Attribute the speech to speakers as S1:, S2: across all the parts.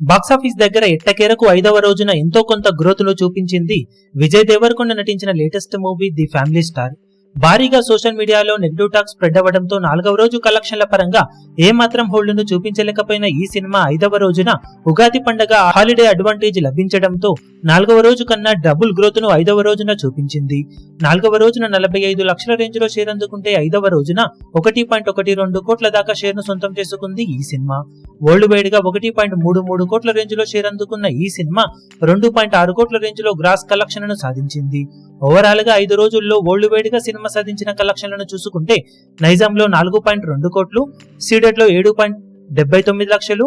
S1: Box office దగ్గర ఎట్టకేరకు 5వ రోజున ఎంతో కొంత గ్రోత్ ను చూపించింది విజయ్ దేవరకొండ నటించిన latest movie the family star. భారీగా సోషల్ మీడియాలో నెగిటివ్ టాక్ స్ప్రెడ్ అవ్వడంతో 4వ రోజు కలెక్షన్ల పరంగా ఏమాత్రం హోల్డ్ ను చూపించలేకపోయిన ఈ సినిమా 5వ రోజున ఉగాది పండగ హాలిడే అడ్వాంటేజ్ లభించడంతో 4వ రోజు కన్నా డబుల్ గ్రోత్ ను 5వ రోజున చూపించింది. 4వ రోజున 45 లక్షల రేంజ్ లో షేర్ అందుకుంటే 5వ రోజున 1.12 కోట్ల దాకా షేర్ ను సొంతం చేసుకుంది ఈ సినిమా. వరల్డ్ వైడ్ గా 1.33 కోట్ల రేంజ్ లో షేర్ అందుకున్న ఈ సినిమా 2.6 కోట్ల రేంజ్ లో గ్రాస్ కలెక్షన్ ను సాధించింది. ఓవరాల్ గా 5 రోజుల్లో వరల్డ్ వైడ్ గా సినిమా సాధించిన కలెక్షన్లను చూసుకుంటే నైజాం లో 4.2 కోట్లు, సీడెడ్ లో 7.79 లక్షలు,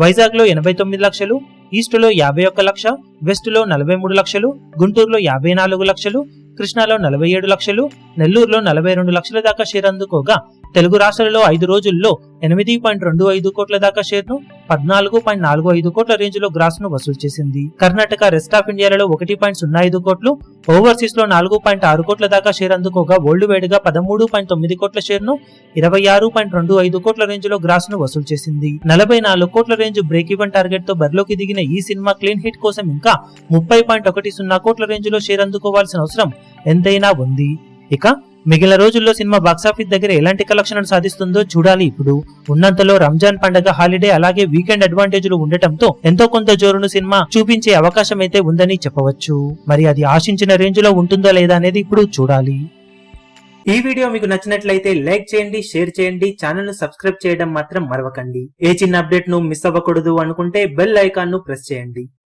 S1: వైజాగ్ లో 89 లక్షలు, ఈస్ట్ లో 51 లక్ష, వెస్ట్ లో 43 లక్షలు, గుంటూరులో 54 లక్షలు, కృష్ణాలో 47 లక్షలు, నెల్లూరులో 42 లక్షల దాకా షేర్ అందుకోగా తెలుగు రాష్ట్రాలలో 5 రోజుల్లో 8.25 కోట్ల దాకా షేర్ ను 14.45 కోట్ల రేంజ్ లో గ్రాస్ ను వసూలు చేసింది. కర్ణాటక, రెస్ట్ ఆఫ్ ఇండియాలలో 1.05 కోట్లు, ఓవర్సీస్ లో 4.6 కోట్ల దాకా షేర్ అందుకోగా వరల్డ్ వైడ్ గా 13.9 కోట్ల షేర్ ను 26.25 కోట్ల రేంజ్ లో గ్రాస్ ను వసూలు చేసింది. 44 కోట్ల రేంజ్ బ్రేక్ ఈవెన్ టార్గెట్ తో బరిలోకి దిగిన ఈ సినిమా క్లీన్ హిట్ కోసం ఇంకా 30.10 కోట్ల రేంజ్ లో షేర్ అందుకోవాల్సిన అవసరం ఎంతైనా ఉంది. ఇక మిగిలిన రోజుల్లో సినిమా బాక్సాఫీస్ దగ్గర ఎలాంటి కలెక్షన్ సాధిస్తుందో చూడాలి. ఇప్పుడు ఉన్నంతలో రంజాన్ పండగ హాలిడే అలాగే వీకెండ్ అడ్వాంటేజ్లు ఉండటంతో ఎంతో కొంత జోరును సినిమా చూపించే అవకాశం అయితే ఉందని చెప్పవచ్చు. మరి అది ఆశించిన రేంజ్ లో ఉంటుందో లేదా అనేది ఇప్పుడు చూడాలి. ఈ వీడియో మీకు నచ్చినట్లయితే లైక్ చేయండి, షేర్ చేయండి, ఛానల్ ను సబ్స్క్రైబ్ చేయడం మాత్రం మరవకండి. ఏ చిన్న అప్డేట్ ను మిస్ అవ్వకూడదు అనుకుంటే బెల్ ఐకాన్ ను ప్రెస్ చేయండి.